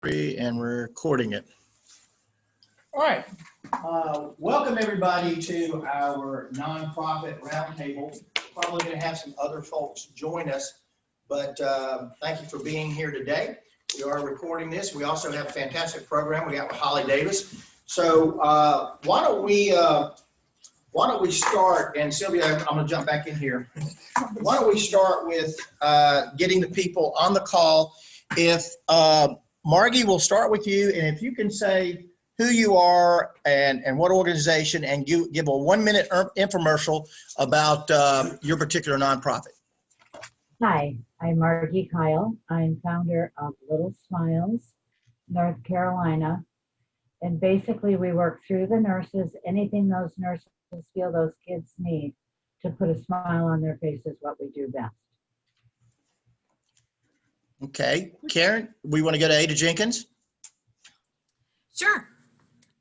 And we're recording it. All right. Welcome everybody to our nonprofit roundtable. Probably going to have some other folks join us, but thank you for being here today. We are recording this. We also have a fantastic program we got with Holly Davis. So why don't we start? And Sylvia, I'm going to jump back in here. Why don't we start with getting the people on the call? If Margie, we'll start with you, and if you can say who you are and what organization, and give a 1-minute infomercial about your particular nonprofit. Hi, I'm Margie Kyle. I'm founder of Little Smiles, North Carolina. And basically we work through the nurses, anything those nurses feel those kids need to put a smile on their face is what we do best. Okay, Karen, we want to go to Ada Jenkins. Sure.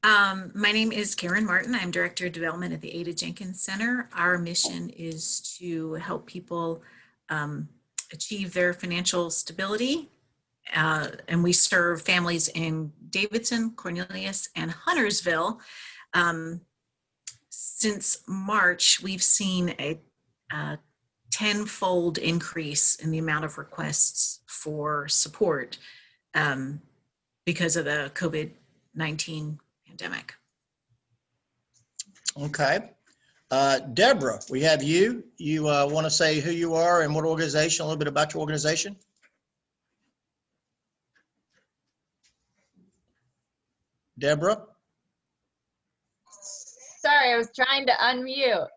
My name is Karen Martin. I'm Director of Development at the Ada Jenkins Center. Our mission is to help people achieve their financial stability. And we serve families in Davidson, Cornelius, and Huntersville. Since March, we've seen a 10-fold increase in the amount of requests for support because of the COVID-19 pandemic. Okay. Deborah, we have you. You want to say who you are and what organization, a little bit about your organization? Deborah? Sorry, I was trying to unmute.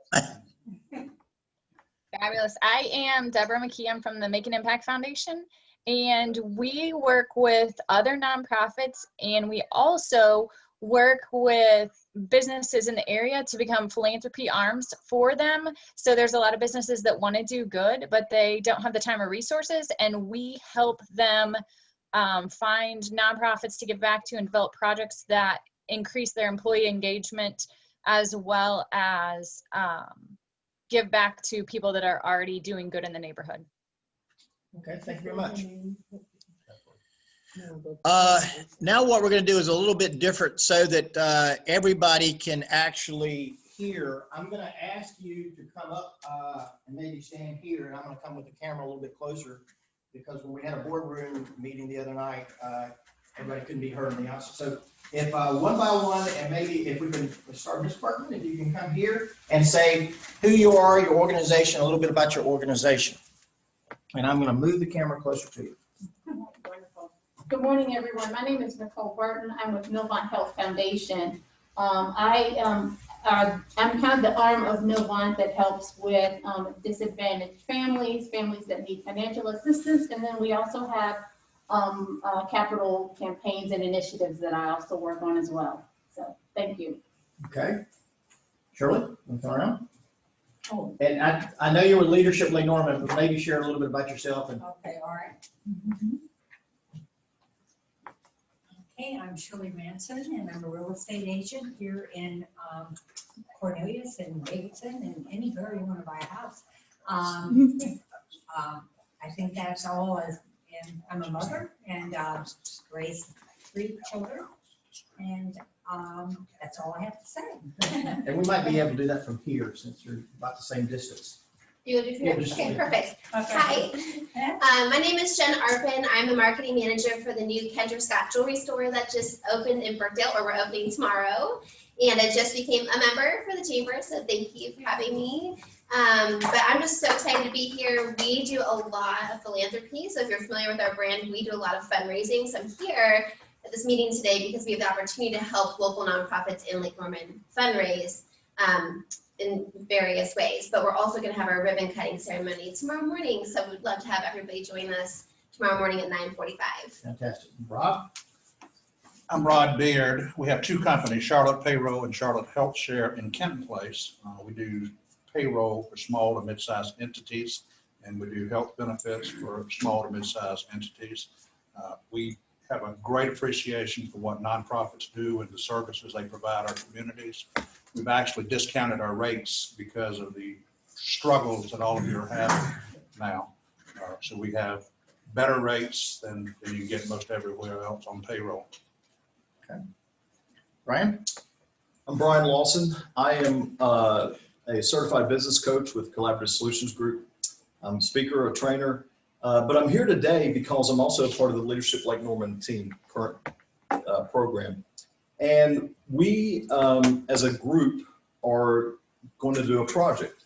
Fabulous. I am Deborah McKee. I'm from the Make an Impact Foundation, and we work with other nonprofits, and we also work with businesses in the area to become philanthropy arms for them. So there's a lot of businesses that want to do good, but they don't have the time or resources, and we help them find nonprofits to give back to and develop projects that increase their employee engagement, as well as give back to people that are already doing good in the neighborhood. Okay, thank you very much. Now what we're going to do is a little bit different so that everybody can actually hear. I'm going to ask you to come up and maybe stand here, and I'm going to come with the camera a little bit closer, because when we had a boardroom meeting the other night, everybody couldn't be heard in the office. So if one by one, and maybe if we can start, Ms. Burton, if you can come here and say who you are, your organization, a little bit about your organization. And I'm going to move the camera closer to you. Wonderful. Good morning, everyone. My name is Nicole Burton. I'm with Novant Health Foundation. I'm kind of the arm of Novant that helps with disadvantaged families that need financial assistance, and then we also have capital campaigns and initiatives that I also work on as well. So thank you. Okay. Shirley, want to come around? Oh. And I know you're with Leadership Lee Norman, but maybe share a little bit about yourself. And Okay, all right. Okay, I'm Shirley Ranson, and I'm a real estate agent here in Cornelius and Davidson and anywhere you want to buy a house. I think that's all. And I'm a mother and raised 3 children, and that's all I have to say. and we might be able to do that from here since you're about the same distance. You will do Yeah, here? just- Okay, perfect. Okay. Hi, my name is Jen Arpin. I'm the marketing manager for the new Kendra Scott Jewelry Store that just opened in Brookdale, or we're opening tomorrow. And I just became a member for the chamber, so thank you for having me. But I'm just so excited to be here. We do a lot of philanthropy, so if you're familiar with our brand, we do a lot of fundraising. So I'm here at this meeting today because we have the opportunity to help local nonprofits in Lake Norman fundraise in various ways. But we're also going to have our ribbon cutting ceremony tomorrow morning, so we'd love to have everybody join us tomorrow morning at 9:45. Fantastic. Rob? I'm Rod Beard. We have 2 companies, Charlotte Payroll and Charlotte Health Share in Kenton Place. We do payroll for small to mid-sized entities, and we do health benefits for small to mid-sized entities. We have a great appreciation for what nonprofits do and the services they provide our communities. We've actually discounted our rates because of the struggles that all of you are having now. So we have better rates than you get most everywhere else on payroll. Brian? I'm Brian Lawson. I am a certified business coach with Collaborative Solutions Group. I'm a speaker, a trainer, but I'm here today because I'm also part of the Leadership Lake Norman team current program. And we, as a group, are going to do a project.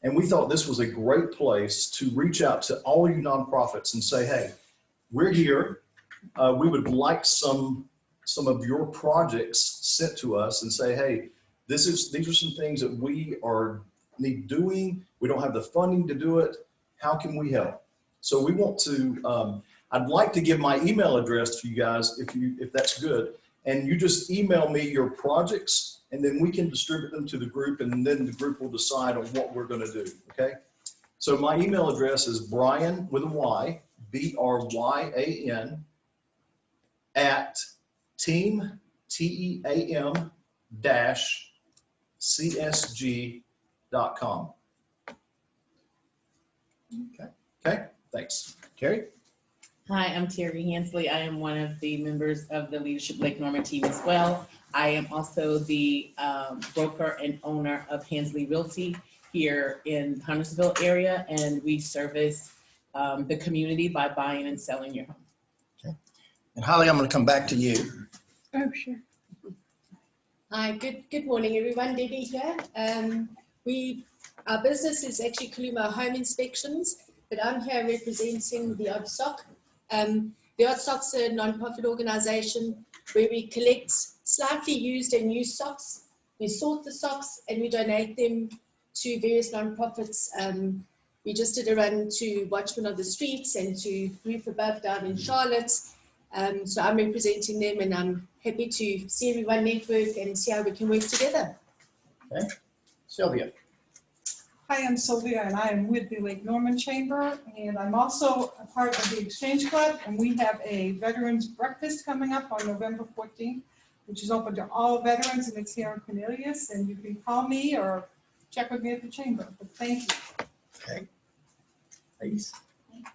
And we thought this was a great place to reach out to all you nonprofits and say, hey, we're here. We would like some of your projects sent to us and say, hey, these are some things that we need doing. We don't have the funding to do it. How can we help? So we want to, I'd like to give my email address to you guys if that's good. And you just email me your projects and then we can distribute them to the group and then the group will decide on what we're going to do. Okay. So my email address is Brian with a Y, BRYAN at team, TEAM -CSG.com. Okay, thanks. Terry? Hi, I'm Terry Hensley. I am one of the members of the Leadership Lake Norman team as well. I am also the broker and owner of Hensley Realty here in Huntersville area, and we service the community by buying and selling your home. Okay. And Holly, I'm going to come back to you. Oh, sure. Hi, good morning, everyone. Debbie here. Our business is actually Kaluma Home Inspections, but I'm here representing the Odd Sock. The Odd Sock's a non-profit organization where we collect slightly used and new socks. We sort the socks and we donate them to various non-profits. We just did a run to Watchmen of the Streets and to Roof Above down in Charlotte. So I'm representing them and I'm happy to see everyone network and see how we can work together. Okay. Sylvia? Hi, I'm Sylvia and I am with the Lake Norman Chamber and I'm also a part of the Exchange Club, and we have a Veterans Breakfast coming up on November 14th, which is open to all veterans, and it's here in Cornelius, and you can call me or check with me at the chamber, but thank you. Okay. Ladies?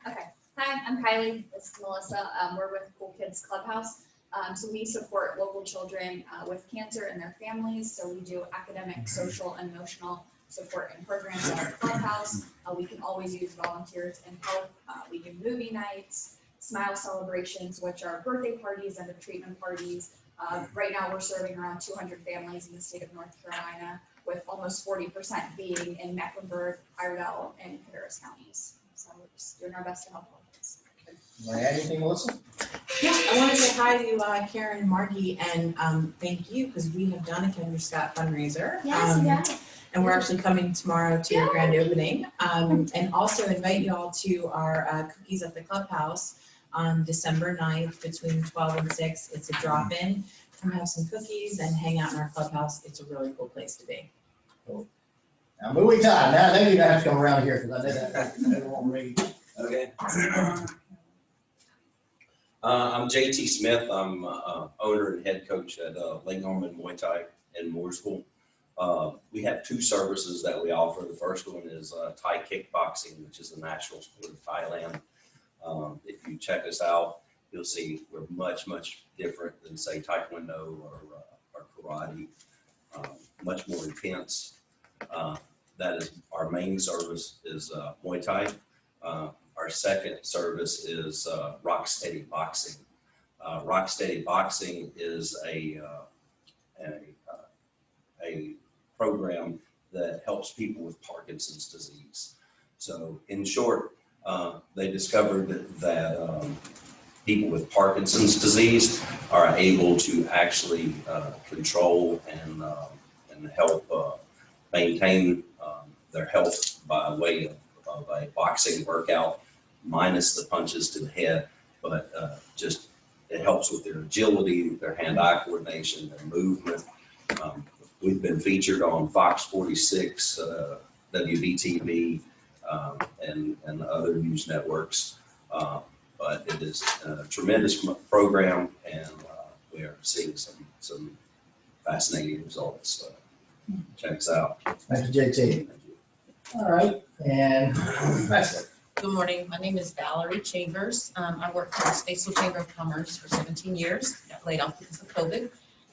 Okay. Hi, I'm Kylie. This is Melissa. We're with Cool Kids Clubhouse. So we support local children with cancer and their families. So we do academic, social, and emotional support and programs at our clubhouse. We can always use volunteers and help. We do movie nights, smile celebrations, which are birthday parties and treatment parties. Right now we're serving around 200 families in the state of North Carolina, with almost 40% being in Mecklenburg, Iredell, and Harris counties. So we're just doing our best to help all kids. Want to add anything, Melissa? Yeah, I want to say hi to Karen and Margie and thank you, because we have done a Kendra Scott fundraiser. Yes, And we're actually coming tomorrow to your grand opening. And also invite you all to our Cookies at the Clubhouse on December 9th between 12 and 6. It's a drop-in. Come have some cookies and hang out in our clubhouse. It's a really cool place to be. Cool. Now, moving time. Now you don't have to come around here because I did that. Won't read. Okay. I'm JT Smith. I'm owner and head coach at Lake Norman Muay Thai in Mooresville. We have two services that we offer. The first one is Thai kickboxing, which is the national sport of Thailand. If you check us out, you'll see we're much, much different than, say, Taekwondo or karate, much more intense. That is our main service is Muay Thai. Our second service is Rock Steady Boxing. Rock Steady Boxing is a program that helps people with Parkinson's disease. So in short, they discovered that people with Parkinson's disease are able to actually control and help maintain their health by way of a boxing workout, minus the punches to the head, but just it helps with their agility, their hand-eye coordination, their movement. We've been featured on Fox 46, WBTV, and other news networks. But it is a tremendous program, and we are seeing some fascinating results. So check us out. Thank you, JT. All right, and Presley. Good morning. My name is Valerie Chambers. I worked for the Statesville Chamber of Commerce for 17 years. Got laid off because of COVID,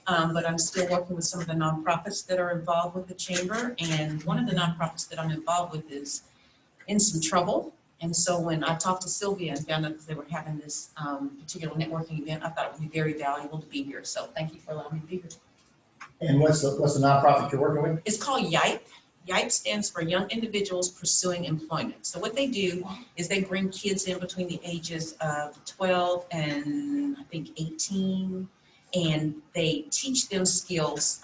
but I'm still working with some of the nonprofits that are involved with the chamber. And one of the nonprofits that I'm involved with is in some trouble. And so when I talked to Sylvia and found out that they were having this particular networking event, I thought it would be very valuable to be here. So thank you for allowing me to be here. And what's the nonprofit you're working with? It's called YIPE. YIPE stands for Young Individuals Pursuing Employment. So what they do is they bring kids in between the ages of 12 and I think 18, and they teach them skills,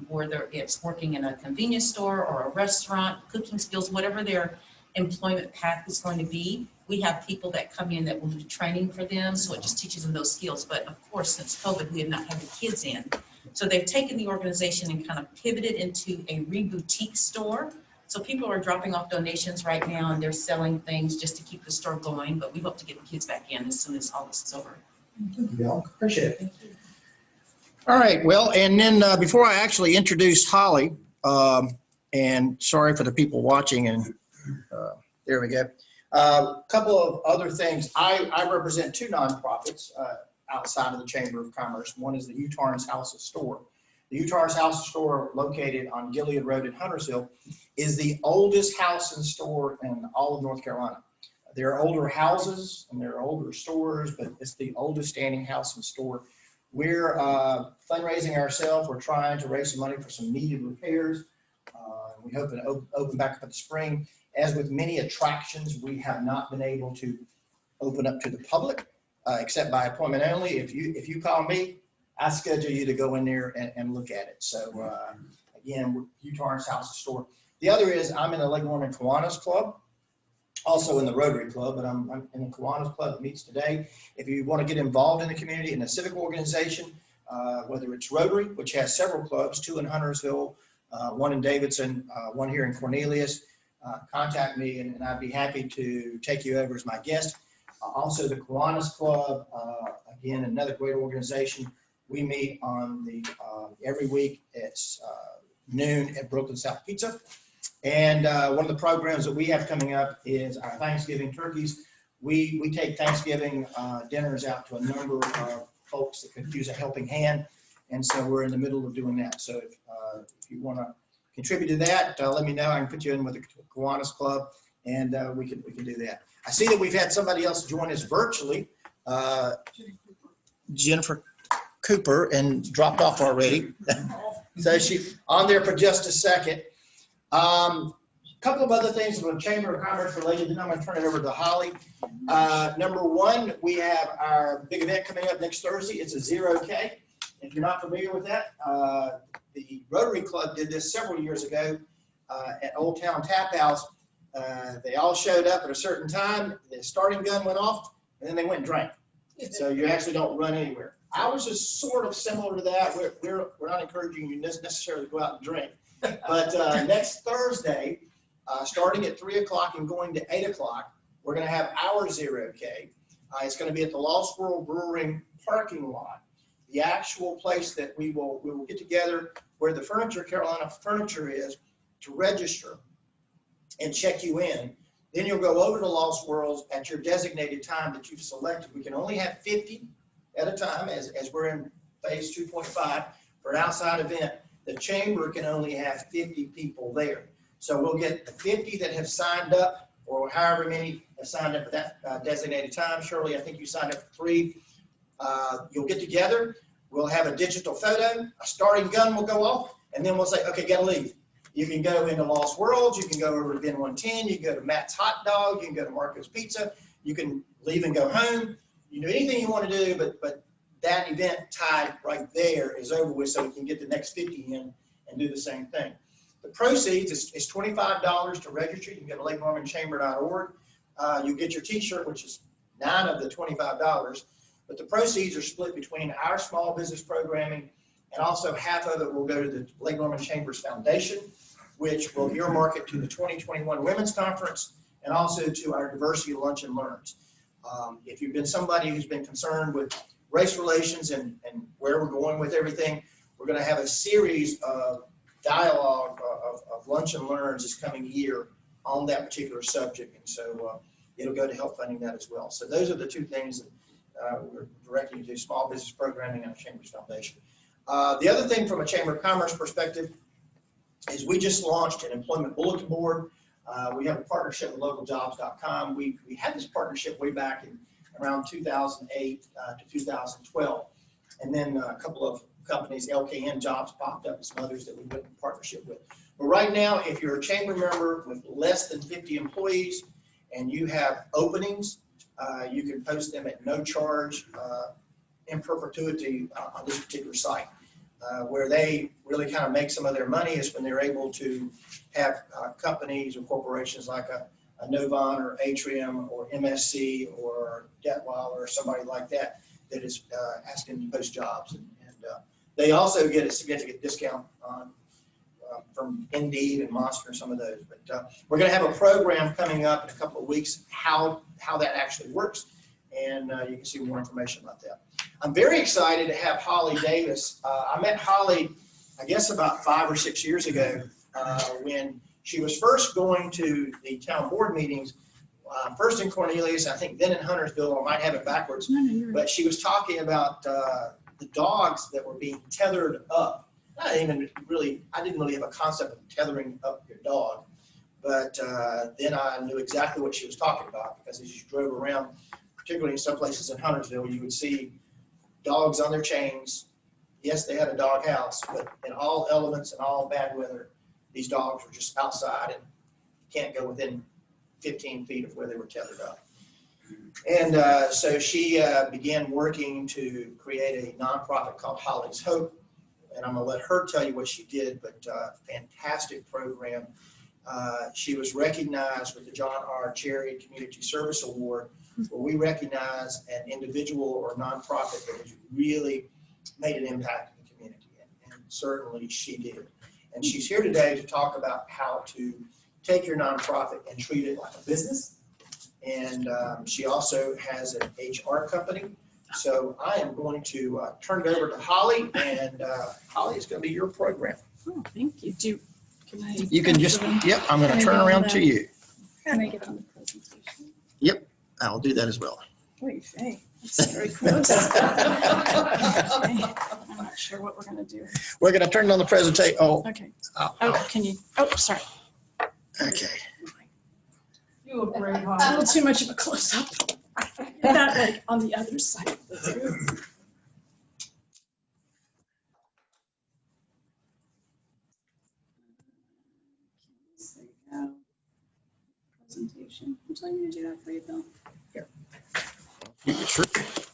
whether it's working in a convenience store or a restaurant, cooking skills, whatever their employment path is going to be. We have people that come in that will do training for them, so it just teaches them those skills. But of course, since COVID, we have not had the kids in. So they've taken the organization and kind of pivoted into a reboutique store. So people are dropping off donations right now and they're selling things just to keep the store going, but we hope to get the kids back in as soon as all this is over. Yeah, appreciate it. All right, well, and then before I actually introduce Holly, and sorry for the people watching, and there we go. A couple of other things. I represent two nonprofits outside of the Chamber of Commerce. One is the UTARN's House of Store. The UTARN's House of Store, located on Gilead Road in Huntersville, is the oldest house and store in all of North Carolina. There are older houses and there are older stores, but it's the oldest standing house and store. We're fundraising ourselves. We're trying to raise some money for some needed repairs. We hope to open back up in the spring. As with many attractions, we have not been able to open up to the public, except by appointment only. If you call me, I schedule you to go in there and look at it. So again, UTARN's House of Store. The other is I'm in the Lake Norman Kiwanis Club, also in the Rotary Club, but I'm in the Kiwanis Club that meets today. If you want to get involved in the community, in a civic organization, whether it's Rotary, which has several clubs, 2 in Huntersville, 1 in Davidson, 1 here in Cornelius, contact me and I'd be happy to take you over as my guest. Also the Kiwanis Club, again, another great organization. We meet on every week at noon at Brooklyn South Pizza. And one of the programs that we have coming up is our Thanksgiving turkeys. We take Thanksgiving dinners out to a number of folks that could use a helping hand. And so we're in the middle of doing that. So if you want to contribute to that, let me know. I can put you in with the Kiwanis Club and we can do that. I see that we've had somebody else join us virtually, Jennifer Cooper, and dropped off already. So she's on there for just a second. Couple of other things from the Chamber of Commerce related, and I'm going to turn it over to Holly. Number one, we have our big event coming up next Thursday. It's a 0K. If you're not familiar with that, the Rotary Club did this several years ago at Old Town Tap House. They all showed up at a certain time, the starting gun went off, and then they went and drank. So you actually don't run anywhere. Ours is sort of similar to that. We're not encouraging you necessarily to go out and drink. But next Thursday, starting at 3 o'clock and going to 8 o'clock, we're going to have our 0K. It's going to be at the Lost World Brewing parking lot. The actual place that we will get together where the Carolina Furniture is to register and check you in. Then you'll go over to Lost Worlds at your designated time that you've selected. We can only have 50 at a time as we're in phase 2.5 for an outside event. The chamber can only have 50 people there. So we'll get the 50 that have signed up, or however many have signed up at that designated time. Shirley, I think you signed up for 3. You'll get together. We'll have a digital photo. A starting gun will go off, and then we'll say, okay, gotta leave. You can go into Lost Worlds. You can go over to Bin 110. You can go to Matt's Hot Dog. You can go to Marco's Pizza. You can leave and go home. You can do anything you want to do, but that event tide right there is over with, so we can get the next 50 in and do the same thing. The proceeds is $25 to register. You can go to lakenormanchamber.org. You get your t-shirt, which is $9 of the $25, but the proceeds are split between our small business programming, and also half of it will go to the Lake Norman Chambers Foundation, which will earmark it to the 2021 Women's Conference and also to our Diversity Lunch and Learns. If you've been somebody who's been concerned with race relations and where we're going with everything, we're going to have a series of dialogue of lunch and learns this coming year on that particular subject. And so it'll go to help funding that as well. So those are the two things that we're directing to small business programming and Chambers Foundation. The other thing from a Chamber of Commerce perspective is we just launched an employment bulletin board. We have a partnership with localjobs.com. We had this partnership way back in around 2008 to 2012. And then a couple of companies, LKN Jobs, popped up as some others that we went in partnership with. But right now, if you're a chamber member with less than 50 employees and you have openings, you can post them at no charge in perpetuity on this particular site. Where they really kind of make some of their money is when they're able to have companies or corporations like a Novant or Atrium or MSC or Detweiler or somebody like that that is asking to post jobs. And they also get a significant discount on from Indeed and Monster and some of those. But we're going to have a program coming up in a couple of weeks how that actually works. And you can see more information about that. I'm very excited to have Holly Davis. I met Holly, I guess about 5 or 6 years ago when she was first going to the town board meetings, first in Cornelius, I think then in Huntersville. I might have it backwards, but she was talking about the dogs that were being tethered up. I didn't really have a concept of tethering up your dog, but then I knew exactly what she was talking about, because as you drove around, particularly in some places in Huntersville, you would see dogs on their chains. Yes, they had a dog house, but in all elements and all bad weather, these dogs were just outside and can't go within 15 feet of where they were tethered up. And so she began working to create a nonprofit called Holly's Hope. And I'm going to let her tell you what she did, but fantastic program. She was recognized with the John R. Cherry Community Service Award, where we recognize an individual or nonprofit that has really made an impact in the community. And certainly she did. And she's here today to talk about how to take your nonprofit and treat it like a business. And she also has an HR company. So I am going to turn it over to Holly, and Holly, is going to be your program. Oh, thank you. You can just, yep, I'm going to turn around to you. Can I get on the presentation? Yep, I'll do that as well. Wait, hey, that's very close. Okay, I'm not sure what we're going to do. We're going to turn on the presentation. Oh, okay. Oh, can you? Oh, sorry. Okay. You look great, Holly. A little too much of a close-up. That like on the other side of the room. There you go. Presentation. I'm telling you to do that for you, Bill. Here. Sure.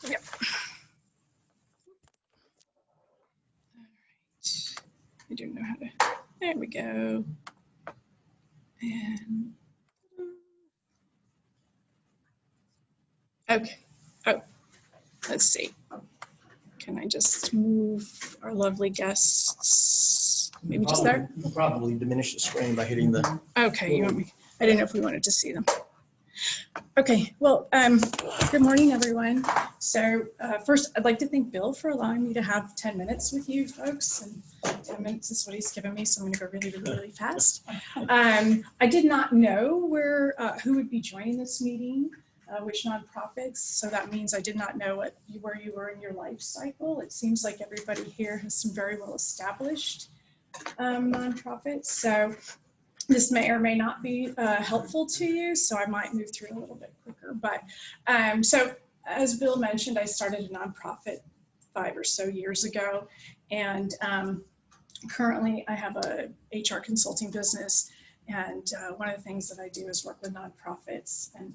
Yep. I don't know how to. There we go. And okay. Oh, let's see. Can I just move our lovely guests? Maybe just there? You'll probably diminish the screen by hitting the. Okay, you want me? I didn't know if we wanted to see them. Okay, well, good morning, everyone. So first, I'd like to thank Bill for allowing me to have 10 minutes with you folks. And 10 minutes is what he's given me, so I'm going to go really, really, really fast. I did not know who would be joining this meeting. Which nonprofits, so that means I did not know where you were in your life cycle. It seems like everybody here has some very well established nonprofits, so this may or may not be helpful to you, so I might move through it a little bit quicker. But so as Bill mentioned, I started a nonprofit 5 or so years ago, and currently I have a HR consulting business, and one of the things that I do is work with nonprofits, and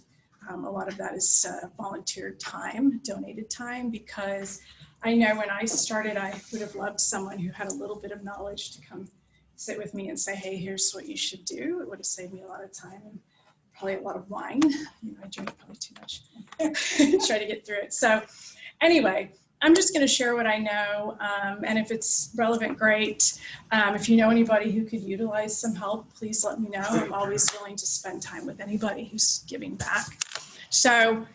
a lot of that is volunteer time, donated time, because I know when I started, I would have loved someone who had a little bit of knowledge to come sit with me and say, hey, here's what you should do. It would have saved me a lot of time and probably a lot of wine. You know, I drink probably too much. Try to get through it. So anyway, I'm just going to share what I know, and if it's relevant, great. If you know anybody who could utilize some help, please let me know. I'm always willing to spend time with anybody who's giving back. So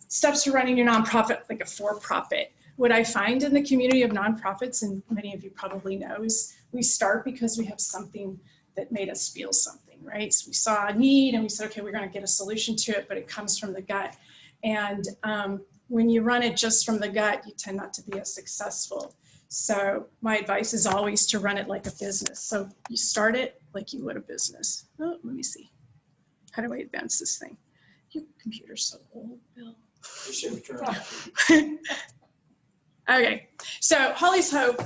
steps to running your nonprofit like a for-profit. What I find in the community of nonprofits, and many of you probably know, is we start because we have something that made us feel something, right? So we saw a need and we said, okay, we're going to get a solution to it, but it comes from the gut. And when you run it just from the gut, you tend not to be as successful. So my advice is always to run it like a business. So you start it like you would a business. Oh, let me see. How do I advance this thing? Your computer's so old, Bill. Okay, so Holly's Hope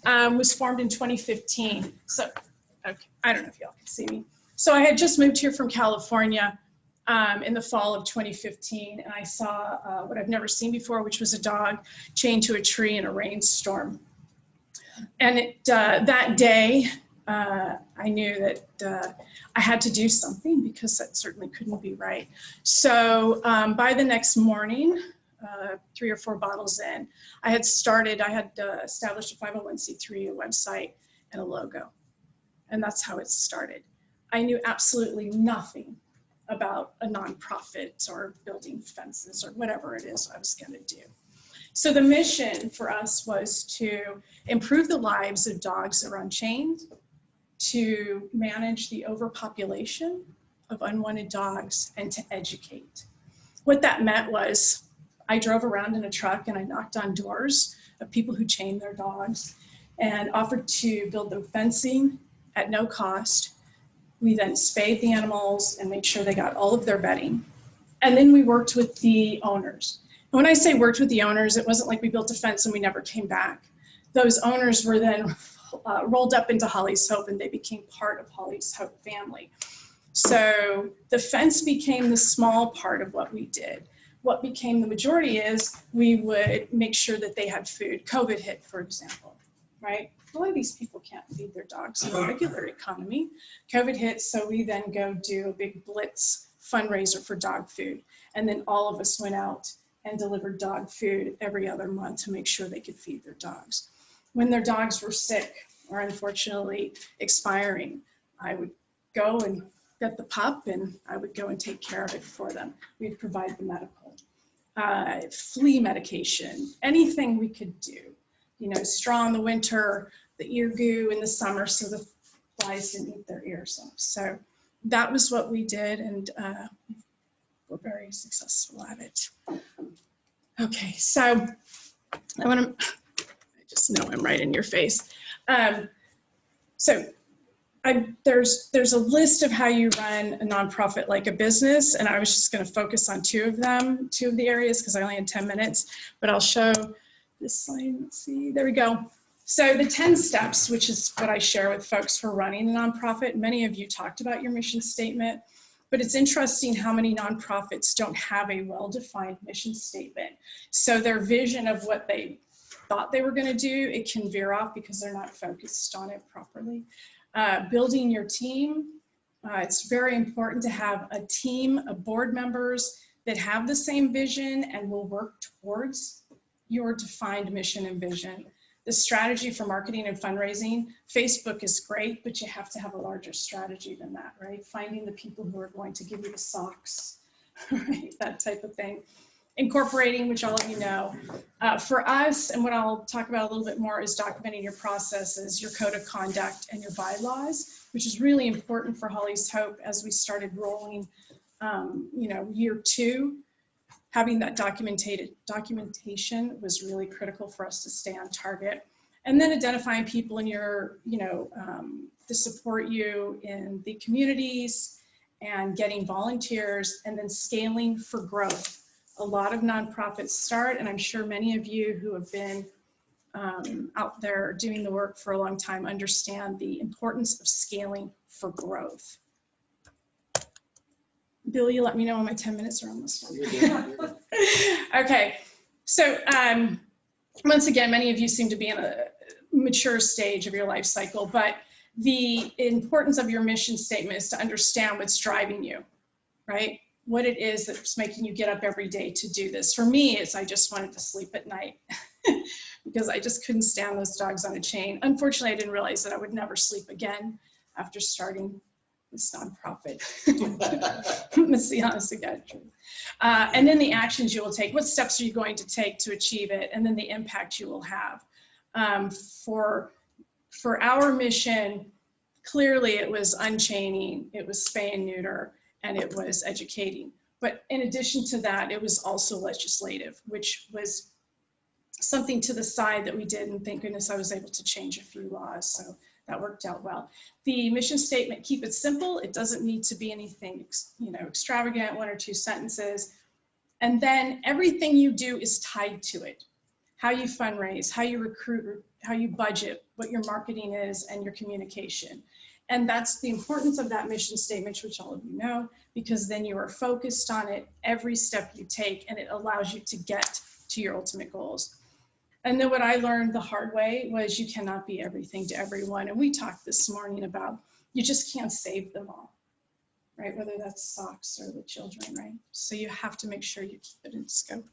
was formed in 2015. So, okay, I don't know if y'all can see me. So I had just moved here from California in the fall of 2015, and I saw what I've never seen before, which was a dog chained to a tree in a rainstorm. And that day, I knew that I had to do something because that certainly couldn't be right. So by the next morning, 3 or 4 bottles in, I had established a 501c3, a website, and a logo. And that's how it started. I knew absolutely nothing about a nonprofit or building fences or whatever it is I was going to do. So the mission for us was to improve the lives of dogs that are unchained, to manage the overpopulation of unwanted dogs, and to educate. What that meant was I drove around in a truck and I knocked on doors of people who chained their dogs and offered to build the fencing at no cost. We then spayed the animals and made sure they got all of their bedding. And then we worked with the owners. And when I say worked with the owners, it wasn't like we built a fence and we never came back. Those owners were then rolled up into Holly's Hope and they became part of Holly's Hope family. So the fence became the small part of what we did. What became the majority is we would make sure that they had food. COVID hit, for example, right? A lot of these people can't feed their dogs in a regular economy. COVID hit, so we then go do a big blitz fundraiser for dog food. And then all of us went out and delivered dog food every other month to make sure they could feed their dogs. When their dogs were sick or unfortunately expiring, I would go and get the pup and I would go and take care of it for them. We'd provide the medical, flea medication, anything we could do. You know, straw in the winter, the ear goo in the summer so the flies didn't eat their ears off. So that was what we did, and we're very successful at it. Okay, so I just know I'm right in your face. There's a list of how you run a nonprofit like a business, and I was just going to focus on two of the areas because I only had 10 minutes, but I'll show this slide. Let's see, there we go. So the 10 steps, which is what I share with folks for running a nonprofit. Many of you talked about your mission statement, but it's interesting how many nonprofits don't have a well-defined mission statement. So their vision of what they thought they were going to do, it can veer off because they're not focused on it properly. Building your team, it's very important to have a team of board members that have the same vision and will work towards your defined mission and vision. The strategy for marketing and fundraising, Facebook is great, but you have to have a larger strategy than that, right? Finding the people who are going to give you the socks, right? That type of thing. Incorporating, which all of you know. For us, and what I'll talk about a little bit more, is documenting your processes, your code of conduct, and your bylaws, which is really important for Holly's Hope as we started rolling, year 2. Having that documentation was really critical for us to stay on target. And then identifying people in your, to support you in the communities and getting volunteers, and then scaling for growth. A lot of nonprofits start, and I'm sure many of you who have been out there doing the work for a long time understand the importance of scaling for growth. Bill, you let me know when my 10 minutes are almost up. Okay, so once again, many of you seem to be in a mature stage of your life cycle, but the importance of your mission statement is to understand what's driving you, right? What it is that's making you get up every day to do this. For me, it's I just wanted to sleep at night because I just couldn't stand those dogs on a chain. Unfortunately, I didn't realize that I would never sleep again after starting this nonprofit. That's the honest to God truth. And then the actions you will take. What steps are you going to take to achieve it? And then the impact you will have. For our mission, clearly it was unchaining, it was spay and neuter, and it was educating. But in addition to that, it was also legislative, which was something to the side that we did, and thank goodness I was able to change a few laws, so that worked out well. The mission statement, keep it simple. It doesn't need to be anything, extravagant, 1 or 2 sentences. And then everything you do is tied to it. How you fundraise, how you recruit, how you budget, what your marketing is, and your communication. And that's the importance of that mission statement, which all of you know, because then you are focused on it every step you take, and it allows you to get to your ultimate goals. And then what I learned the hard way was you cannot be everything to everyone. And we talked this morning about you just can't save them all, right? Whether that's socks or the children, right? So you have to make sure you keep it in scope.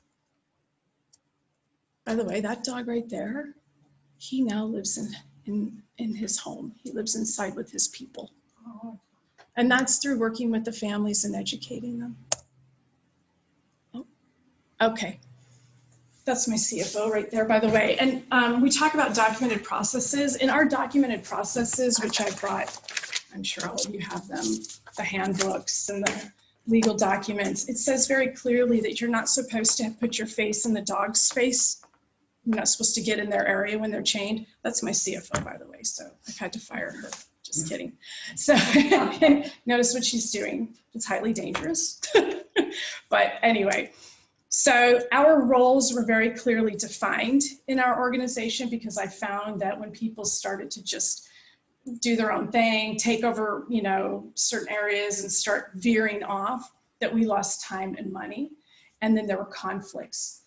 By the way, that dog right there, he now lives in his home. He lives inside with his people. And that's through working with the families and educating them. Oh, okay. That's my CFO right there, by the way. And we talk about documented processes. In our documented processes, which I brought, I'm sure all of you have them, the handbooks and the legal documents, it says very clearly that you're not supposed to put your face in the dog's face. You're not supposed to get in their area when they're chained. That's my CFO, by the way, so I've had to fire her. Just kidding. So notice what she's doing. It's highly dangerous. But anyway, so our roles were very clearly defined in our organization, because I found that when people started to just do their own thing, take over, certain areas and start veering off, that we lost time and money. And then there were conflicts.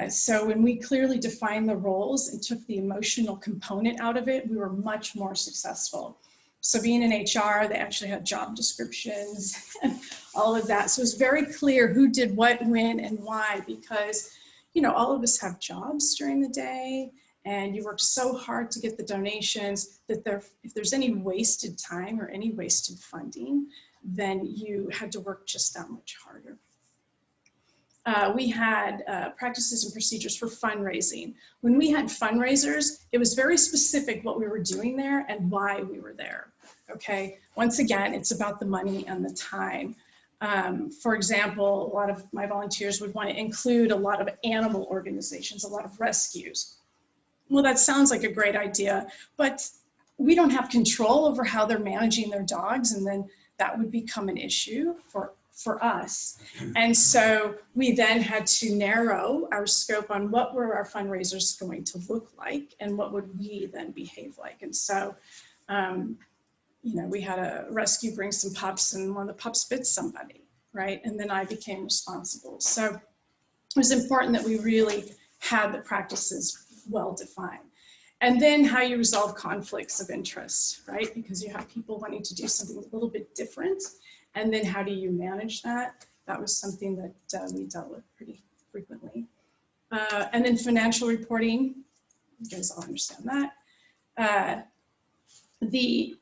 So when we clearly defined the roles and took the emotional component out of it, we were much more successful. So being in HR, they actually had job descriptions and all of that. So it was very clear who did what, when, and why, because, all of us have jobs during the day, and you work so hard to get the donations that if there's any wasted time or any wasted funding, then you had to work just that much harder. We had practices and procedures for fundraising. When we had fundraisers, it was very specific what we were doing there and why we were there, okay? Once again, it's about the money and the time. For example, a lot of my volunteers would want to include a lot of animal organizations, a lot of rescues. Well, that sounds like a great idea, but we don't have control over how they're managing their dogs, and then that would become an issue for us. And so we then had to narrow our scope on what were our fundraisers going to look like and what would we then behave like. And so, we had a rescue bring some pups, and one of the pups bit somebody, right? And then I became responsible. So it was important that we really had the practices well defined. And then how you resolve conflicts of interest, right? Because you have people wanting to do something a little bit different. And then how do you manage that? That was something that we dealt with pretty frequently. And then financial reporting, you guys all understand that. The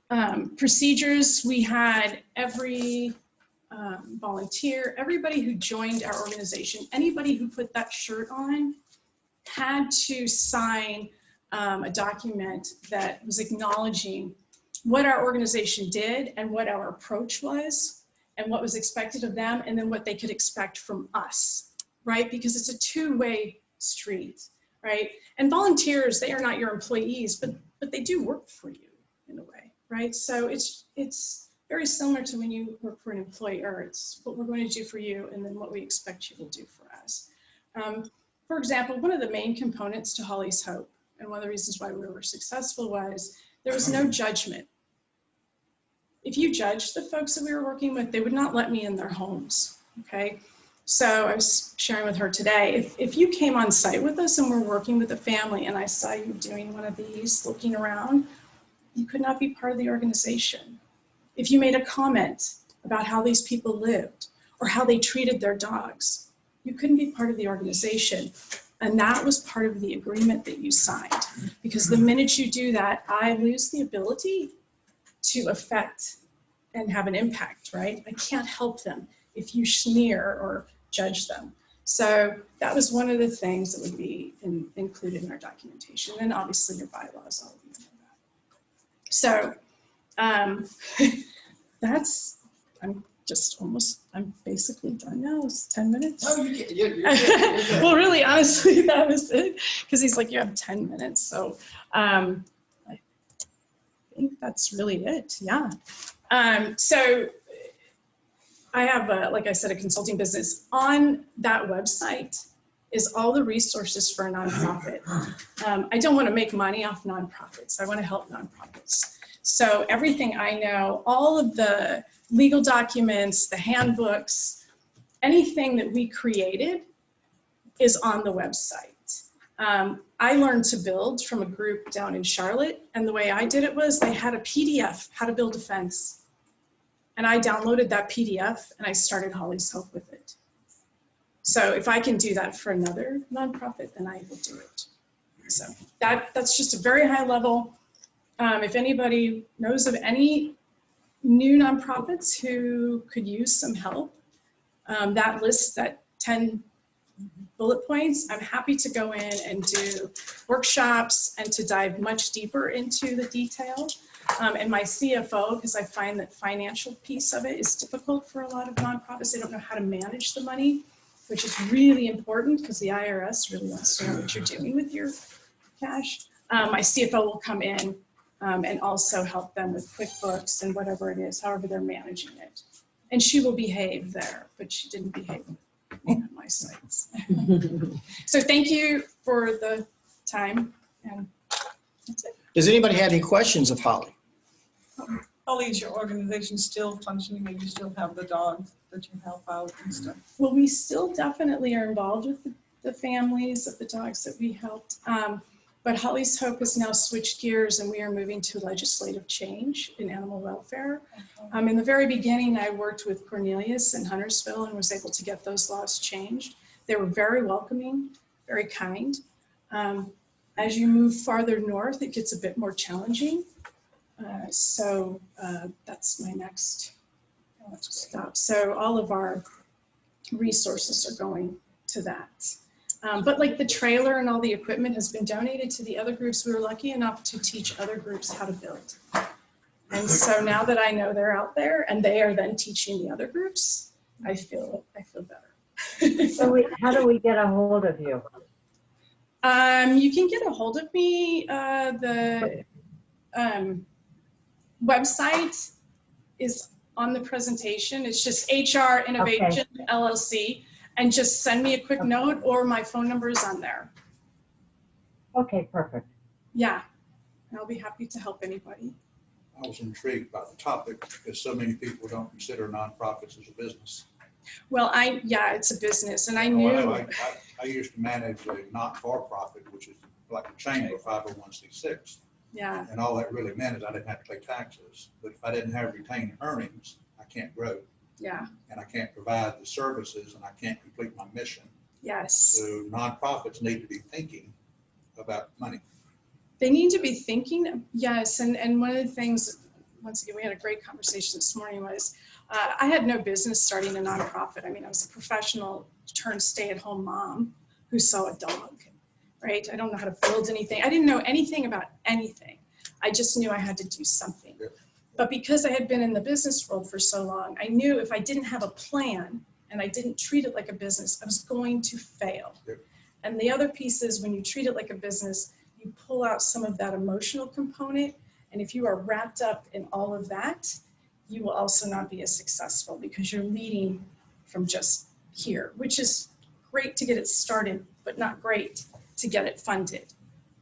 procedures, we had every volunteer, everybody who joined our organization, anybody who put that shirt on had to sign a document that was acknowledging what our organization did and what our approach was and what was expected of them, and then what they could expect from us, right? Because it's a two-way street, right? And volunteers, they are not your employees, but they do work for you in a way, right? So it's very similar to when you work for an employer. It's what we're going to do for you and then what we expect you will do for us. For example, one of the main components to Holly's Hope, and one of the reasons why we were successful, was there was no judgment. If you judged the folks that we were working with, they would not let me in their homes, okay? So I was sharing with her today, if you came on site with us and we're working with a family and I saw you doing one of these, looking around, you could not be part of the organization. If you made a comment about how these people lived or how they treated their dogs, you couldn't be part of the organization. And that was part of the agreement that you signed. Because the minute you do that, I lose the ability to affect and have an impact, right? I can't help them if you sneer or judge them. So that was one of the things that would be included in our documentation. And obviously your bylaws, all of you know that. So I'm basically done now. It's 10 minutes. No, you're good. You're good. Well, really, honestly, that was it. Because he's like, you have 10 minutes. So I think that's really it. Yeah. So I have, like I said, a consulting business. On that website is all the resources for a nonprofit. I don't want to make money off nonprofits. I want to help nonprofits. So everything I know, all of the legal documents, the handbooks, anything that we created is on the website. I learned to build from a group down in Charlotte, and the way I did it was they had a PDF, how to build a fence. And I downloaded that PDF and I started Holly's Hope with it. So if I can do that for another nonprofit, then I will do it. So that's just a very high level. If anybody knows of any new nonprofits who could use some help, that list, that 10 bullet points, I'm happy to go in and do workshops and to dive much deeper into the detail. And my CFO, because I find that financial piece of it is difficult for a lot of nonprofits. They don't know how to manage the money, which is really important because the IRS really wants to know what you're doing with your cash. My CFO will come in and also help them with QuickBooks and whatever it is, however they're managing it. And she will behave there, but she didn't behave on my sites. So thank you for the time, and that's it. Does anybody have any questions of Holly? Holly, is your organization still functioning and you still have the dogs that you help out and stuff? Well, we still definitely are involved with the families of the dogs that we helped. But Holly's Hope has now switched gears and we are moving to legislative change in animal welfare. In the very beginning, I worked with Cornelius in Huntersville and was able to get those laws changed. They were very welcoming, very kind. As you move farther north, it gets a bit more challenging. So that's my next stop. So all of our resources are going to that. But like the trailer and all the equipment has been donated to the other groups. We were lucky enough to teach other groups how to build. And so now that I know they're out there and they are then teaching the other groups, I feel better. So how do we get a hold of you? You can get a hold of me. The website is on the presentation. It's just HR Innovation LLC. And just send me a quick note or my phone number is on there. Okay, perfect. Yeah, and I'll be happy to help anybody. I was intrigued by the topic because so many people don't consider nonprofits as a business. Well, it's a business, and I Well, knew. I used to manage a not-for-profit, which is like a chamber, 501c6. Yeah. And all that really meant is I didn't have to pay taxes. But if I didn't have retained earnings, I can't grow. Yeah. And I can't provide the services and I can't complete my mission. Yes. So nonprofits need to be thinking about money. They need to be thinking, yes. And one of the things, once again, we had a great conversation this morning was, I had no business starting a nonprofit. I mean, I was a professional turned stay-at-home mom who saw a dog, right? I don't know how to build anything. I didn't know anything about anything. I just knew I had to do something. Yeah. But because I had been in the business world for so long, I knew if I didn't have a plan and I didn't treat it like a business, I was going to fail. Yeah. And the other piece is when you treat it like a business, you pull out some of that emotional component. And if you are wrapped up in all of that, you will also not be as successful because you're leading from just here, which is great to get it started, but not great to get it funded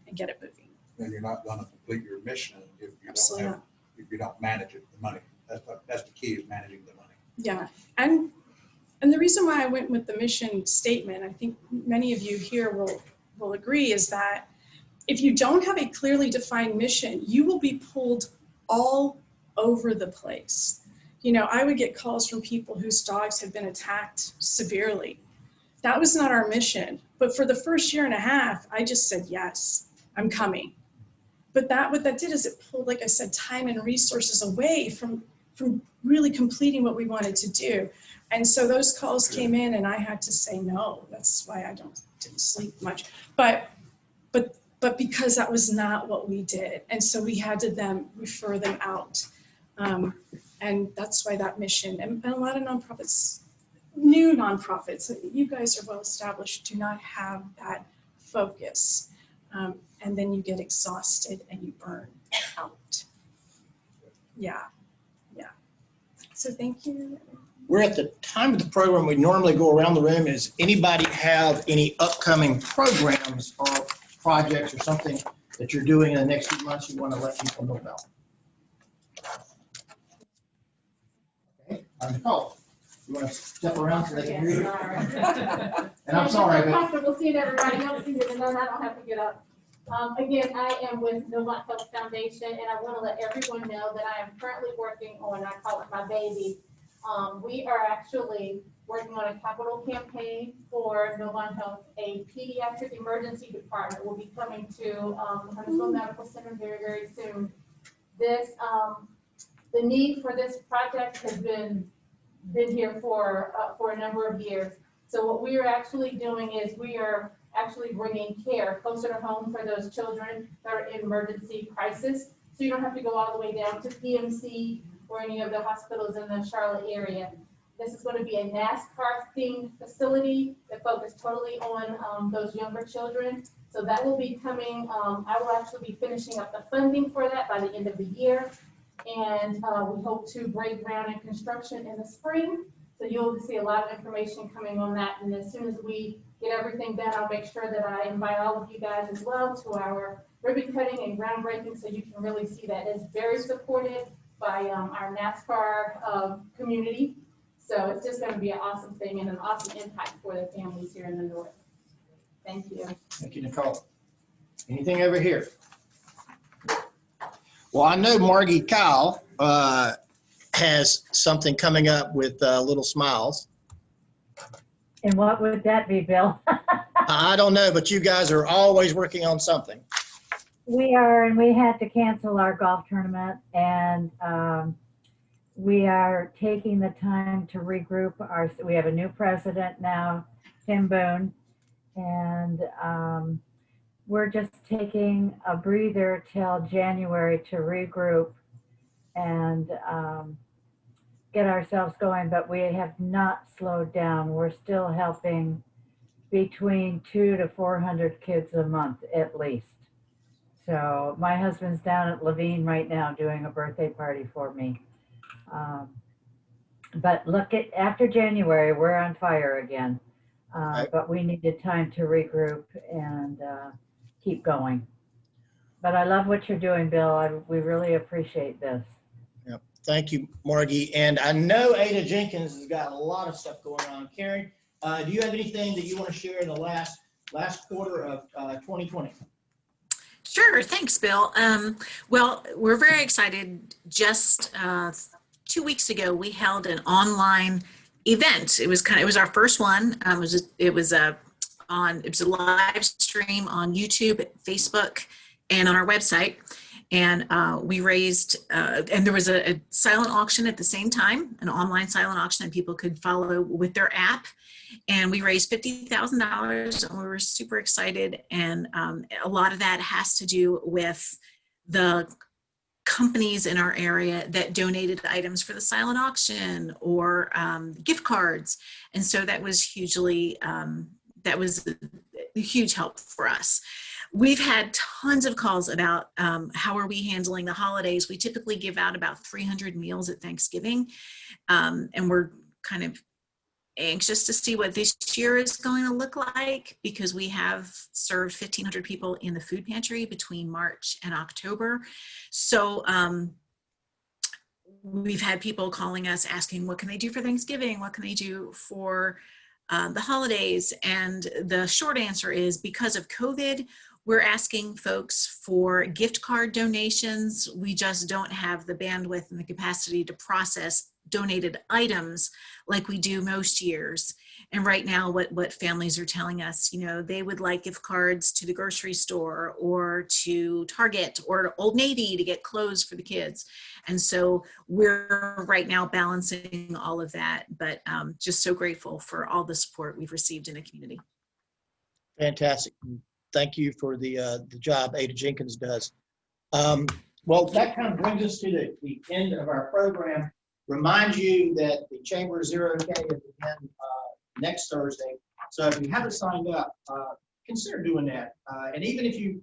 and get it moving. And you're not going to complete your mission if you Absolutely don't have, if you don't manage it, the money. That's the key, is managing the money. Yeah, and the reason why I went with the mission statement, I think many of you here will agree, is that if you don't have a clearly defined mission, you will be pulled all over the place. You know, I would get calls from people whose dogs had been attacked severely. That was not our mission. But for the first year and a half, I just said, yes, I'm coming. But what that did is it pulled, like I said, time and resources away from really completing what we wanted to do. And so those calls came in and I had to say no. That's why I didn't sleep much. But because that was not what we did. And so we had to then refer them out. And that's why that mission, and a lot of nonprofits, new nonprofits, you guys are well established, do not have that focus. And then you get exhausted and you burn out. Yeah. So thank you. We're at the time of the program, we normally go around the room. Does anybody have any upcoming programs or projects or something that you're doing in the next few months you want to let people know about? Okay, Nicole, you want to step around so they can hear you? And I'm sorry, but Comfortable seeing everybody else here, and then I don't have to get up. Again, I am with Novant Health Foundation, and I want to let everyone know that I am currently working on, I call it my baby. We are actually working on a capital campaign for Novant Health. A pediatric emergency department will be coming to Huntsville Medical Center very, very soon. This, the need for this project has been here for a number of years. So what we are actually doing is we are actually bringing care closer to home for those children that are in emergency crisis. So you don't have to go all the way down to PMC or any of the hospitals in the Charlotte area. This is going to be a NASCAR themed facility that focuses totally on those younger children. So that will be coming. I will actually be finishing up the funding for that by the end of the year. And we hope to break ground in construction in the spring. So you'll see a lot of information coming on that. And as soon as we get everything done, I'll make sure that I invite all of you guys as well to our ribbon cutting and groundbreaking, so you can really see that. It's very supported by our NASCAR community. So it's just going to be an awesome thing and an awesome impact for the families here in the north. Thank you. thank you, Nicole. Anything over here? Well, I know Margie Kyle has something coming up with Little Smiles. And what would that be, Bill? I don't know, but you guys are always working on something. We are, and we had to cancel our golf tournament, and we are taking the time to regroup. We have a new president now, Tim Boone, and we're just taking a breather till January to regroup and get ourselves going, but we have not slowed down. We're still helping between 200 to 400 kids a month at least. So my husband's down at Levine right now doing a birthday party for me. But look, after January, we're on fire again. But we needed time to regroup and keep going. But I love what you're doing, Bill. We really appreciate this. Yep. Thank you, Margie. And I know Ada Jenkins has got a lot of stuff going on. Karen, do you have anything that you want to share in the last quarter of 2020? Sure, thanks, Bill. Well, we're very excited. Just 2 weeks ago, we held an online event. It was our first one. It was a live stream on YouTube, Facebook, and on our website. And we raised, and there was a silent auction at the same time, an online silent auction that people could follow with their app. And we raised $50,000, and we were super excited. And a lot of that has to do with the companies in our area that donated items for the silent auction or gift cards. And so that was that was a huge help for us. We've had tons of calls about how are we handling the holidays. We typically give out about 300 meals at Thanksgiving, and we're kind of anxious to see what this year is going to look like, because we have served 1,500 people in the food pantry between March and October. So we've had people calling us asking, what can they do for Thanksgiving? What can they do for the holidays? And the short answer is, because of COVID, we're asking folks for gift card donations. We just don't have the bandwidth and the capacity to process donated items like we do most years. And right now, what families are telling us, they would like gift cards to the grocery store or to Target or to Old Navy to get clothes for the kids. And so we're right now balancing all of that, but just so grateful for all the support we've received in the community. Fantastic. Thank you for the job Ada Jenkins does. Well, that kind of brings us to the end of our program. Remind you that the Chamber Zero K is again next Thursday. So if you haven't signed up, consider doing that. And even if you,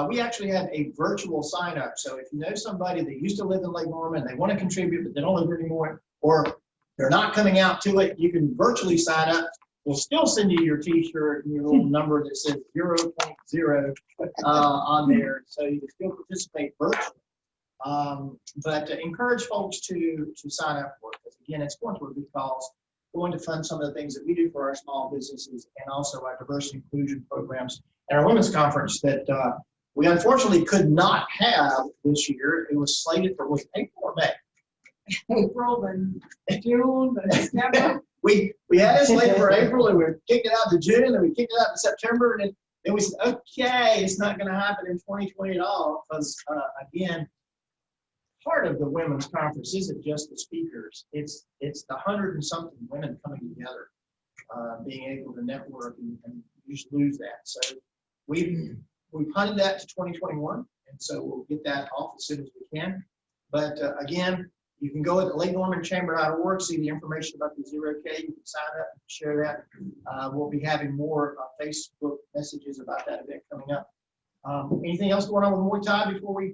we actually have a virtual sign up. So if you know somebody that used to live in Lake Norman, they want to contribute, but they don't live there anymore, or they're not coming out to it, you can virtually sign up. We'll still send you your T-shirt and your little number that says 0.0 on there, so you can still participate virtually. But encourage folks to sign up for it, because again, it's going to a good cause, going to fund some of the things that we do for our small businesses and also our diversity inclusion programs and our women's conference that we unfortunately could not have this year. It was slated for, was April or May? April and June and December. We had it slated for April, and we kicked it out to June, and we kicked it out to September, and then we said, okay, it's not going to happen in 2020 at all, because again, part of the women's conference isn't just the speakers; it's the 100 and something women coming together, being able to network, and you just lose that. So we punted that to 2021, and so we'll get that off as soon as we can. But again, you can go at lakenormanchamber.org, see the information about the Zero K. You can sign up and share that. We'll be having more Facebook messages about that event coming up. Anything else going on with Muay Thai before we,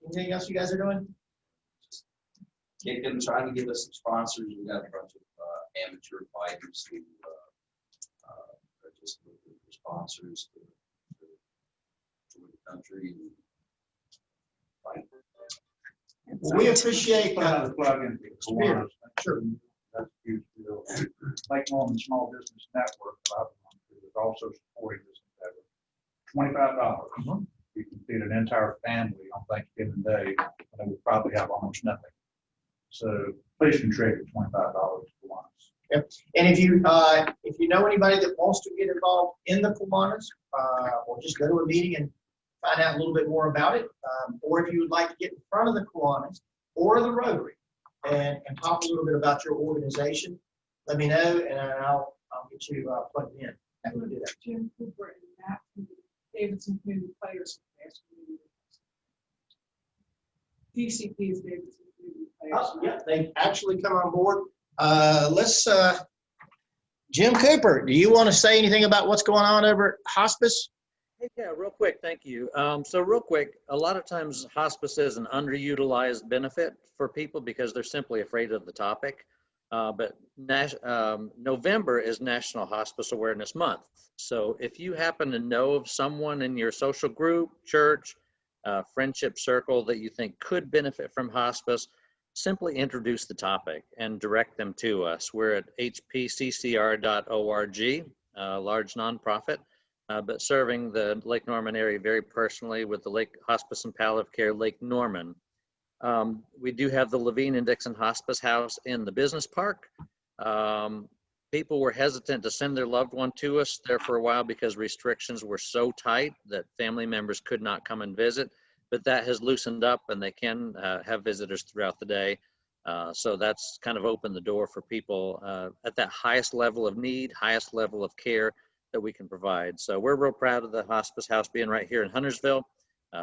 anything else you guys are doing? Kicking, trying to get us some sponsors. We got a bunch of amateur fighters who are just looking for sponsors to the country and fight. Well, we appreciate the plug in the Spirit. Sure. That's a huge deal. Lake Norman Small Business Network, is also supporting this endeavor. $25. You can feed an entire family on Thanksgiving Day, and they would probably have almost nothing. So please contribute $25 to Kiwanis. Yep. And if you know anybody that wants to get involved in the Kiwanis, or just go to a meeting and find out a little bit more about it, or if you would like to get in front of the Kiwanis or the Rotary and talk a little bit about your organization, let me know, and I'll get you plugged in. That would do that. Jim Cooper and Matt from the Davidson Community Players. DCP is Davidson Community Players. Oh, yeah, they actually come on board. Jim Cooper, do you want to say anything about what's going on over at hospice? Yeah, real quick, thank you. So real quick, a lot of times hospice is an underutilized benefit for people because they're simply afraid of the topic. But November is National Hospice Awareness Month. So if you happen to know of someone in your social group, church, friendship circle that you think could benefit from hospice, simply introduce the topic and direct them to us. We're at hpccr.org, a large nonprofit. But serving the Lake Norman area very personally with the Lake Hospice and Palliative Care Lake Norman. We do have the Levine and Dixon Hospice House in the business park. People were hesitant to send their loved one to us there for a while because restrictions were so tight that family members could not come and visit, but that has loosened up and they can have visitors throughout the day. So that's kind of opened the door for people at that highest level of need, highest level of care that we can provide. So we're real proud of the hospice house being right here in Huntersville,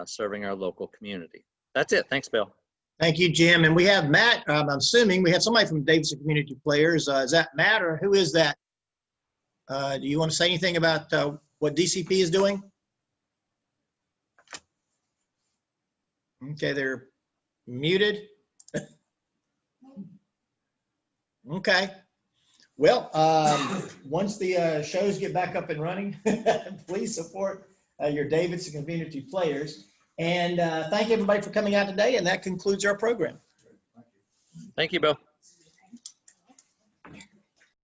serving our local community. That's it. Thanks, Bill. Thank you, Jim. And we have Matt. I'm assuming we have somebody from Davidson Community Players. Is that Matt or who is that? Do you want to say anything about what DCP is doing? Okay, they're muted. Okay. Well, once the shows get back up and running, please support your Davidson Community Players. And thank everybody for coming out today. And that concludes our program. Thank you, Bill.